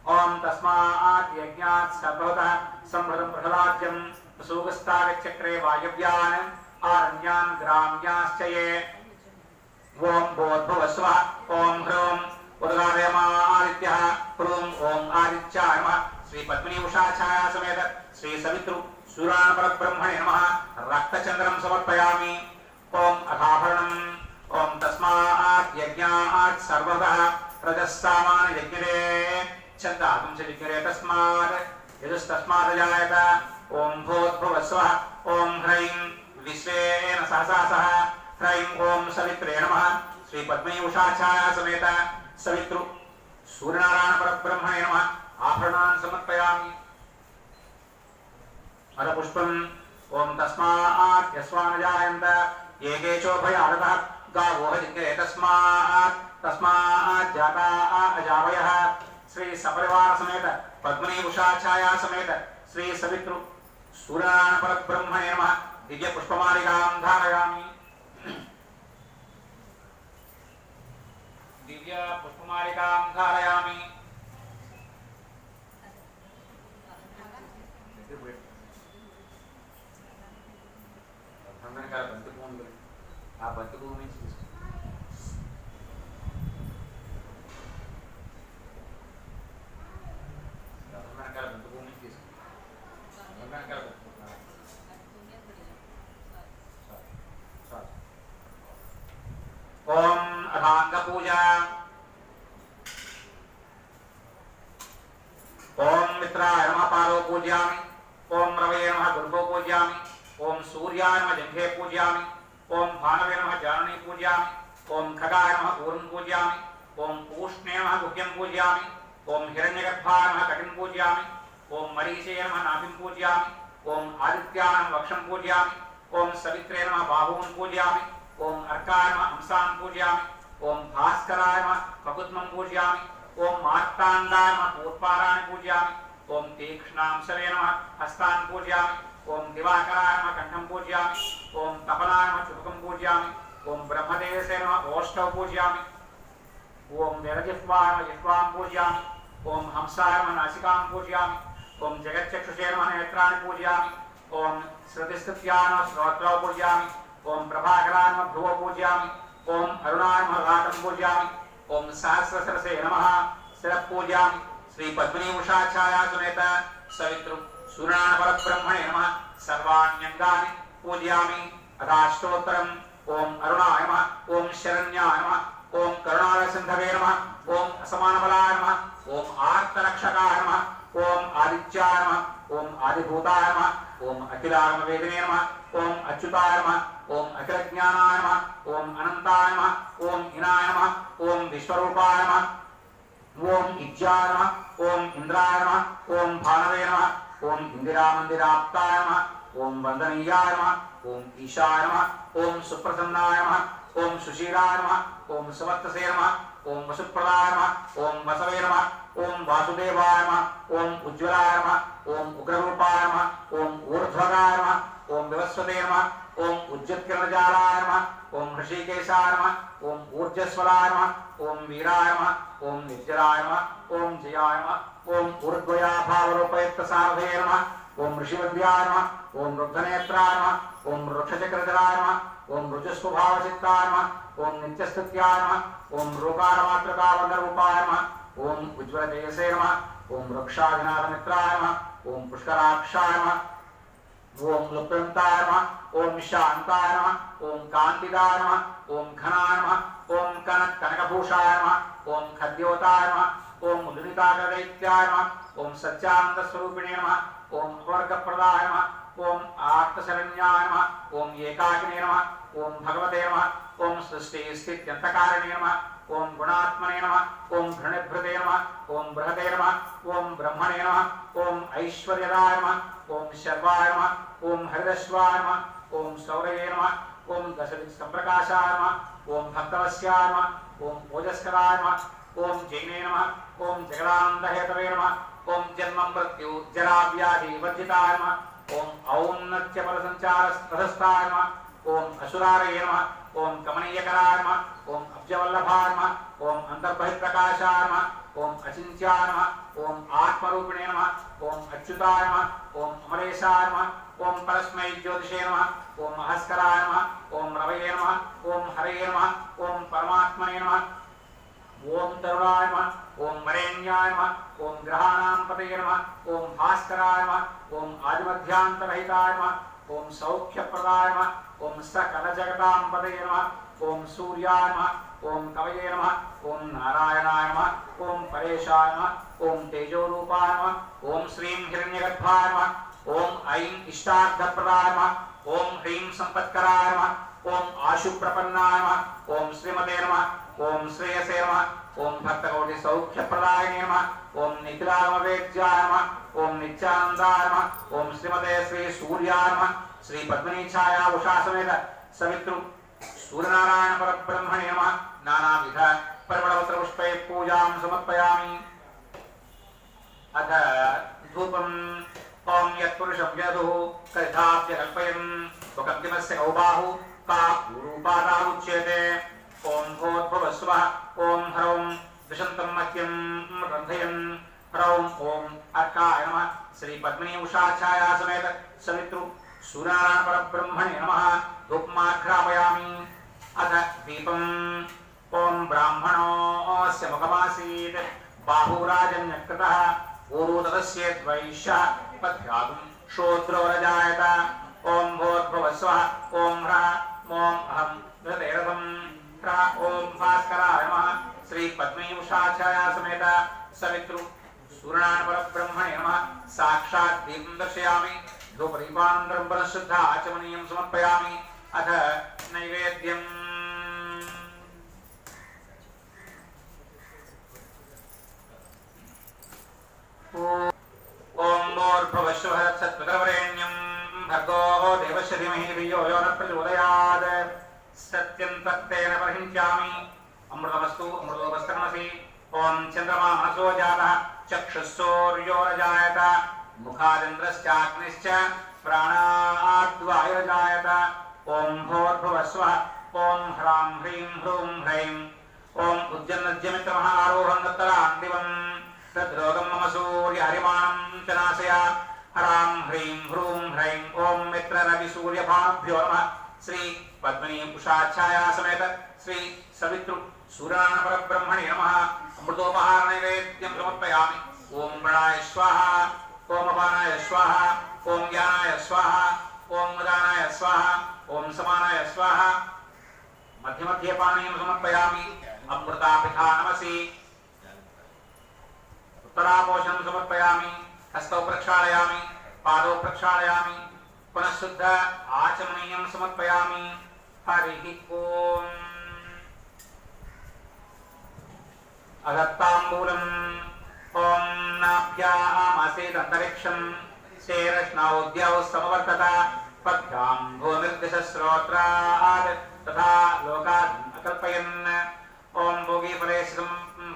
ओम तस्मात् यज्ञात् सर्वतः संभृतं प्रहलाद्यं सूगस्तागचक्रे वायव्यान् आरण्यान् ग्राम्याश्च ये ओम भूर्भुवस्वः ओम ह्रूं उद्गारयमादित्यः ह्रूं ओम आदित्याय नमः श्री पद्मिनी उषा छाया समेत श्री सवितृ सूर्यनारायण नमः रक्तचन्द्रं समर्पयामि ओम अथाभरणम् ओम तस्मात् यज्ञात् सर्वतः रजस्सामान् यज्ञे छन्दागं च यज्ञे तस्मात् यजुस्तस्मात् जायत ओम भूर्भुवस्वः ओम ह्रैं विश्वेन सहसा सह ह्रैं ओम सवित्रे नमः श्री पद्मिनी उषा छाया समेत सवितृ सूर्यनारायण परब्रह्मणे नमः आभरणान् समर्पयामि अथ पुष्पम् ओम तस्मात् यस्वान् जायन्त ये केचोभयादतः गावो यज्ञे तस्मात् जाता अजावयः श्री सपरिवार समेत पद्मिनी उषा छाया समेत श्री सवितृ सूर्यनारायण परब्रह्मणे नमः दिव्य पुष्पमालिकां धारयामि दिव्य पुष्पमालिकां धारयामि आ బంతిపూలు ओम अथांग पूजा ओम मित्राय नमः पालो पूजयामि ओम रवये नमः गुरुभो पूजयामि ओम सूर्याय नमः जंघे पूजयामि ओम भानवे नमः जाननी पूजयामि ओम खगाय नमः ऊर्ध्वं पूजयामि ओम पूष्णे नमः गुह्यं पूजयामि ओम हिरण्यगर्भाय नमः कटिं पूजयामि ओम मरीचे नमः नाभिं पूजयामि ओम आदित्याय नमः वक्षं पूजयामि ओम सवित्रे नमः बाहून् पूजयामि ओम अर्काय नमः हंसान् पूजयामि ओम भास्कराय नमः ककुत्मं पूजयामि ओम मार्ताण्डाय नमः पूर्वाराणि पूजयामि ओम तीक्ष्णांशवे नमः हस्तान् पूजयामि ओम दिवाकराय नमः कंठं पूजयामि ओम तपनाय नमः चुबकं पूजयामि ओम ब्रह्मदेवसे नमः ओष्ठौ पूजयामि ओम वेदजिह्वाय नमः जिह्वां पूजयामि ओम हंसाय नमः नासिकां पूजयामि ओम जगच्चक्षुषे नमः नेत्राणि पूजयामि ओम श्रुतिस्तुत्याय नमः श्रोत्रौ पूजयामि ओम प्रभाकराय नमः भ्रुवौ पूजयामि ओम अरुणाय नमः लाटं पूजयामि ओम सहस्रशिरसे नमः शिरः पूजयामि श्री पद्मिनी उषा छाया समेत सवितृ सूर्यनारायण परब्रह्मणे नमः सर्वाण्यङ्गानि पूजयामि अथाष्टोत्तरम् ओम अरुणाय नमः ओम शरण्याय नमः ओम करुणारसिन्धवे नमः ओम असमानबलाय नमः ओम आर्तरक्षकाय नमः ओम आदित्याय नमः ओम आदिभूताय नमः ओम अखिलार्मवेदिने नमः ओम अच्युताय नमः ओम अखिलज्ञानाय नमः ओम अनन्ताय नमः ओम इनाय नमः ओम विश्वरूपाय नमः ओम इज्जाय नमः ओम इंद्राय नमः ओम भानवे नमः ओम इंदिरामन्दिराप्ताय नमः ओम वन्दनीयाय नमः ओम ईशाय नमः ओम सुप्रसन्नाय नमः ओम सुशीलाय नमः ओम सुवर्तसे नमः ओम वसुप्रदाय नमः ओम वसवे नमः ओम वासुदेवाय नमः ओम उज्ज्वलाय नमः ओम उग्ररूपाय नमः ओम ऊर्ध्वगाय नमः ओम विवस्वते नमः ओम उज्जत्किरणजालाय नमः ओम ऋषिकेशाय नमः ओम ऊर्जस्वलाय नमः ओम वीराय नमः ओम निर्जराय नमः ओम जयाय नमः ओम ऊर्ध्वयाभावरूपयुक्तसारथये नमः ओम ऋषिवन्द्याय नमः ओम रुद्धनेत्राय नमः ओम वृक्षचक्रधराय नमः ओम ऋजुस्वभावचित्ताय नमः ओम नित्यस्तुत्याय नमः ओम रूकारमात्रकावन्दरूपाय नमः ओम उज्ज्वलतेजसे नमः ओम वृक्षाधिनाथमित्राय नमः ओम पुष्कराक्षाय नमः ओम लुप्तन्ताय नमः ओम शान्ताय नमः ओम कान्तिदाय नमः ओम घनाय नमः ओम कनकभूषाय नमः ओम खद्योताय नमः ओम उद्रितागदैत्याय नमः ओम सच्चानन्दस्वरूपिणे नमः ओम वर्गप्रदाय नमः ओम आर्तशरण्याय नमः ओम एकाकिने नमः ओम भगवते नमः ओम सृष्टिस्थित्यन्तकारिणे नमः ओम गुणात्मने नमः ओम घृणिभृते नमः ओम बृहते नमः ओम ब्रह्मणे नमः ओम ऐश्वर्यदाय नमः ओम शर्वाय नमः, ओम हरिदश्वाय नमः, ओम सौरये नमः, ओम दशविधसम्प्रकाशाय नमः, ओम भक्तवस्याय नमः, ओम ओजस्कराय नमः, ओम जैने नमः, ओम जगदानन्दहेतवे नमः, ओम जन्म मृत्यु जरा व्याधि वर्जिताय नमः, ओम औन्नत्यफलसञ्चारस्थाय नमः, ओम असुरारये नमः, ओम कमनीयकराय नमः, ओम अब्जवल्लभाय नमः, ओम अंतर्बहिर्प्रकाशाय नमः, ओम अचिन्त्याय नमः, ओम आत्मरूपिणे नमः, ओम अच्युताय नमः, ओम अमरेशाय नमः, ओम परस्मै ज्योतिषे नमः, ओम महस्कराय नमः, ओम रवये नमः, ओम हरये नमः, ओम परमात्मने नमः, ओम तरुणाय नमः, ओम वरेण्याय नमः, ओम ग्रहाणां पतये नमः, ओम भास्कराय नमः, ओम आदिमध्यान्तरहिताय नमः, ओम सौख्यप्रदाय नमः, ओम सकलजगतां पतये नमः, ओम सूर्याय नमः, ओम कवये नमः, ओम नारायणाय नमः, ओम परेशाय नमः, ओम तेजोरूपाय नमः, ओम श्रीं हिरण्यगर्भाय नमः, ओम ऐं इष्टार्थप्रदाय नमः, ओम ह्रीं सम्पत्कराय नमः, ओम आशुप्रपन्नाय नमः, ओम श्रीमते नमः, ओम श्रेयसे नमः, ओम भक्तकोटि सौख्यप्रदायिने नमः, ओम निखिलागमवेद्याय नमः, ओम नित्यानन्दाय नमः, ओम श्रीमते श्री सूर्याय नमः, श्री पद्मिनी छाया उषा समेत सवितृ सूर्यनारायण परब्रह्मणे नमः। नानाविध परिमलपत्र पुष्पैः पूजां समर्पयामि। अथ धूपम् ओम यत्पुरुषं यदुः करिधाप्य कल्पयन् स्वकर्तिमस्य गौबाहु का पूरूपादामुच्यते। ओम भूर्भुवस्वः ओम ह्रौं द्विषन्तं मह्यं रन्धयन् ह्रौं ओम अर्काय नमः। श्री पद्मिनी उषा छाया समेत सवितृ सूर्यनारायण परब्रह्मणे नमः। धूपमाघ्रापयामि। अथ दीपम् ओम ब्राह्मणोऽस्य मुखमासीत् बाहुराजन्यकृतः ऊरू तदस्य द्वैष्यः पद्यागुं शूद्रोरजायत। ओम भूर्भुवस्वः ओम ह्रः ओम अहं धृतेरथम् ह्रः ओम भास्कराय नमः। श्री पद्मिनी उषा छाया समेत सवितृ सूर्यनारायण परब्रह्मणे नमः। साक्षात् दीपं दर्शयामि। धूपदीपानन्तरं परशुद्ध आचमनीयं समर्पयामि। अथ नैवेद्यम् ओम भूर्भुवस्वः सत्पितरवरेण्यं भर्गो देवस्य धीमहि धियो यो न प्रचोदयात्। सत्यं तत्तेन परिहिंस्यामि। अमृतमस्तु अमृतोपस्तर्मसि। ओम चन्द्रमा मनसो जातः चक्षुस्सूर्योरजायत मुखादिन्द्रश्चाग्निश्च प्राणाद्वायुरजायत। ओम भूर्भुवस्वः ओम ह्रां ह्रीं ह्रूं ह्रैं ओम उज्जन्नज्यमित्रमः आरोहं दत्तरान्तिवम् तद्रोगं मम सूर्य हरिमाणं च नाशय। ह्रां ह्रीं ह्रूं ह्रैं ओम मित्ररविसूर्यभाभ्यो नमः। श्री पद्मिनी उषा छाया समेत श्री सवितृ सूर्यनारायण परब्रह्मणे नमः। अमृतोपहार नैवेद्यं समर्पयामि। ओम गणाय स्वाहा ओम अपानाय स्वाहा ओम ज्ञानाय स्वाहा ओम उदानाय स्वाहा ओम समानाय स्वाहा। मध्य मध्ये पानीयं समर्पयामि। अमृतापिठा नमसि। उत्तरापोषणं समर्पयामि। हस्तौ प्रक्षालयामि पादौ प्रक्षालयामि। पुनः शुद्ध आचमनीयं समर्पयामि। हरिः ओम। अगत्ताम्बूलम् ओम नाभ्यामासीदन्तरिक्षं शेरश्नौद्यौ समवर्तत। पद्भ्यां भूमिर्दिशश्रोत्रात् तथा लोकात् अकल्पयन्। ओम भोगीफलेशं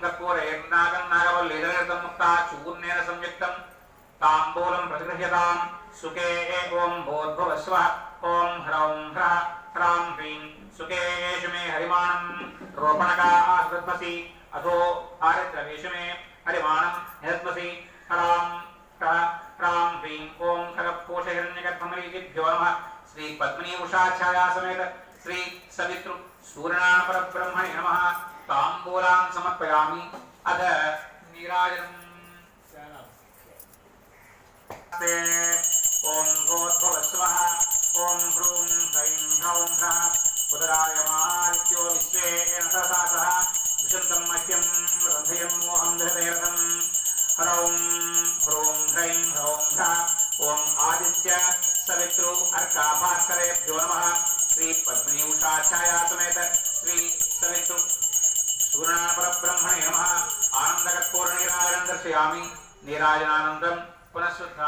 कर्पूरेर्नागन्नागवल्लीधरेर्तं मुक्ता चूर्णेन संयुक्तं ताम्बूलं प्रतिगृह्यतां। सुखे ओम भूर्भुवस्वः ओम ह्रौं ह्रः ह्रां ह्रीं सुखेषु मे हरिमाणं रोपणकादत्मसि। अथो आरिद्रवेषु मे हरिमाणं निहत्मसि। ह्रां ह्रः ह्रां ह्रीं ओम खगपोषहिरण्यगर्भमरीतिभ्यो नमः। श्री पद्मिनी उषा छाया समेत श्री सवितृ सूर्यनारायण परब्रह्मणे नमः। ताम्बूलान् समर्पयामि। अथ नीराजनम् ओम भूर्भुवस्वः ओम ह्रूं ह्रैं ह्रौं ह्रः उदरायमादित्यो विश्वेन सहसासः विशन्तं मह्यं रन्धयन् मोहं धृतेरथम्। ह्रौं ह्रूं ह्रैं ह्रौं ह्रः ओम आदित्य सवितृ अर्का भास्करेभ्यो नमः। श्री पद्मिनी उषा छाया समेत श्री सवितृ सूर्यनारायण परब्रह्मणे नमः। आनन्दकर्पूर नीराजनं दर्शयामि। नीराजनानन्तरं पुनः शुद्ध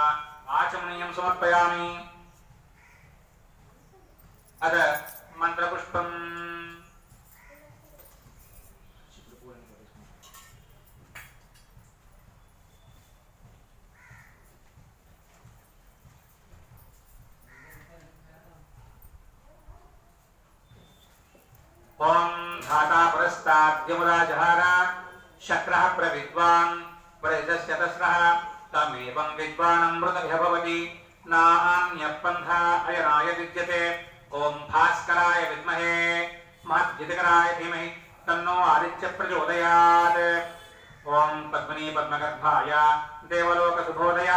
आचमनीयं समर्पयामि। अथ मंत्रपुष्पम् ओम धाता पुरस्ताद्यमुदा जहारा शक्रः प्रविद्वान् प्रयजस्य तस्रः तमेवं विद्वानमृतभ्य भवति नान्यपन्था अयनाय विद्यते। ओम भास्कराय विद्महे महद्युतिकराय धीमहि तन्नो आदित्य प्रचोदयात्। ओम पद्मनी पद्मगर्भाय देवलोक शुभोदय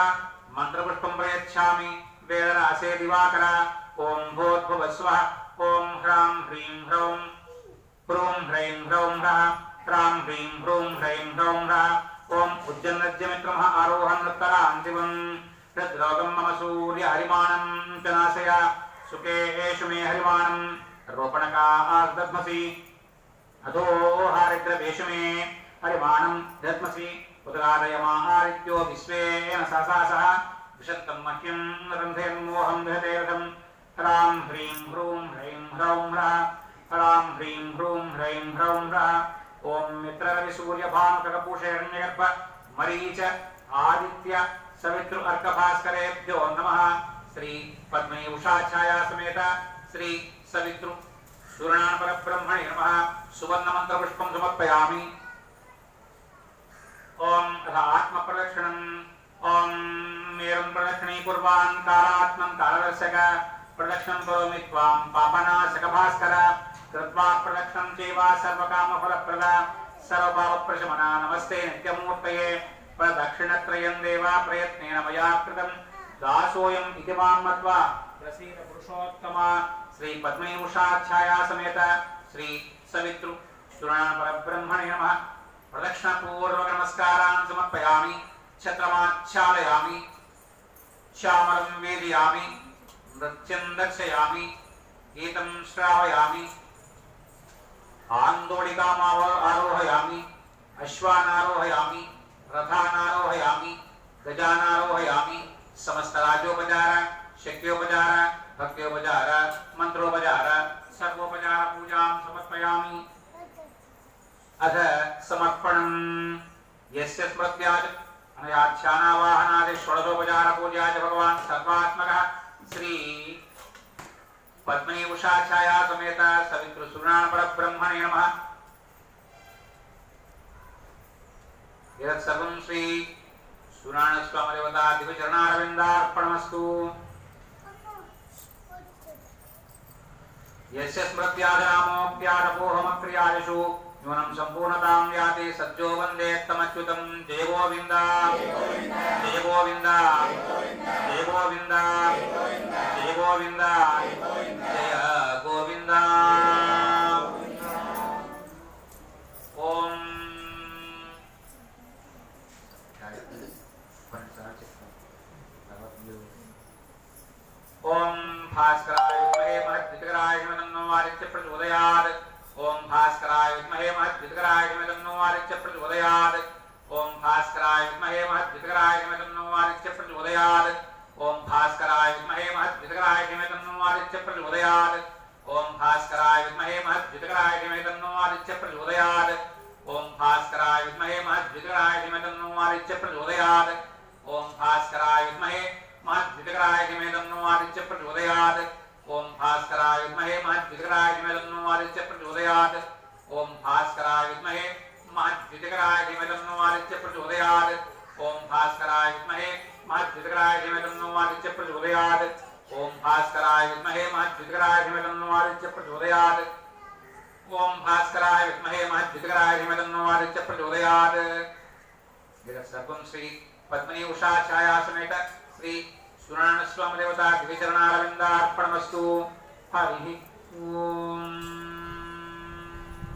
मंत्रपुष्पं प्रयच्छामि वेदनासे दिवाकर। ओम भूर्भुवस्वः ओम ह्रां ह्रीं ह्रौं ह्रूं ह्रैं ह्रौं ह्रः ह्रां ह्रीं ह्रूं ह्रैं ह्रौं ह्रः। ओम उज्जन्नज्यमित्रमः आरोहन्नुत्तरान्तिमं हृद्रोगं मम सूर्य हरिमाणं च नाशय। सुखे एषु मे हरिमाणं रोपणकार्दध्मसि अधो हारिद्रवेषु मे हरिमाणं दध्मसि। उदगादयमाहारित्यो विश्वेन सहसासः विशन्तं मह्यं रन्धयन्मोहं दहते रथम्। ह्रां ह्रीं ह्रूं ह्रैं ह्रौं ह्रः ह्रां ह्रीं ह्रूं ह्रैं ह्रौं ह्रः। ओम मित्ररविसूर्यभानुकपूषैरण्यगर्भ मरीच आदित्य सवितृ अर्कभास्करेभ्यो नमः। श्री पद्मनी उषाछाया समेत श्री सवितृ सूर्यनारायण नमः। सुवर्ण मंत्र पुष्पं समर्पयामि। ओम आत्म प्रदक्षिणम् ओम मेरुं प्रदक्षिणी कुर्वान् कालात्मं कालदर्शक प्रदक्षिणं करोमि त्वां पापनाशक भास्कर कृत्वा प्रदक्षिणं चैव सर्वकामफलप्रद सर्वपापप्रशमना नमस्ते नित्यमूर्तये। प्रदक्षिणत्रयं देवा प्रयत्नेन मया कृतं दासोऽयम् इति मां मत्वा प्रसीद पुरुषोत्तमा। श्री पद्मनी उषाच्छाया समेत श्री सवितृ सूर्यनारायण नमः। प्रदक्षिणपूर्वक नमस्कारान् समर्पयामि। छत्रमाच्छालयामि श्यामलं वेदयामि नृत्यं दर्शयामि गीतं श्रावयामि आन्दोलिकाम् आरोहयामि अश्वानारोहयामि रथानारोहयामि गजानारोहयामि। समस्त राजोपचार शक्योपचार भक्त्योपचार मंत्रोपचार सर्वोपचार पूजां समर्पयामि। अथ समर्पणं यस्य स्मृत्यात् अनयाध्यानावाहनादि षोडशोपचार पूजा च भगवान् सर्वात्मकः श्री पद्मनी उषाछाया समेत सवितृ सूर्यनारायण परब्रह्मणे नमः। यत् सर्वं श्री सूर्यनारायण स्वामी देवता दिव्यचरणारविन्दार्पणमस्तु। यस्य स्मृत्यादनामोक्त्यादपोहमक्रियादिषु न्यूनं सम्पूर्णतां याति सद्यो वन्दे तमच्युतं। जय गोविन्द जय गोविन्द जय गोविन्द जय गोविन्द जय गोविन्द। ओम ओम भास्कराय विद्महे महद्युतिकराय धीमहि तन्नो आदित्य प्रचोदयात्। ओम भास्कराय विद्महे महद्युतिकराय धीमहि तन्नो आदित्य प्रचोदयात्। ओम भास्कराय विद्महे महद्युतिकराय धीमहि तन्नो आदित्य प्रचोदयात्। ओम भास्कराय विद्महे महद्युतिकराय धीमहि तन्नो आदित्य प्रचोदयात्। ओम भास्कराय विद्महे महद्युतिकराय धीमहि तन्नो आदित्य प्रचोदयात्। ओम भास्कराय विद्महे महद्युतिकराय धीमहि तन्नो आदित्य प्रचोदयात्। ओम भास्कराय विद्महे महद्युतिकराय धीमहि तन्नो आदित्य प्रचोदयात्। ओम भास्कराय विद्महे महद्युतिकराय धीमहि तन्नो आदित्य प्रचोदयात्। ओम भास्कराय विद्महे महद्युतिकराय धीमहि तन्नो आदित्य प्रचोदयात्। ओम भास्कराय विद्महे महद्युतिकराय धीमहि तन्नो आदित्य प्रचोदयात्। ओम भास्कराय विद्महे महद्युतिकराय धीमहि तन्नो आदित्य प्रचोदयात्। ओम भास्कराय विद्महे महद्युतिकराय धीमहि तन्नो आदित्य प्रचोदयात्। सर्वं श्री पद्मनी उषाछाया समेत श्री सूर्यनारायण स्वामी देवता दिव्यचरणारविन्दार्पणमस्तु। हरिः ओम।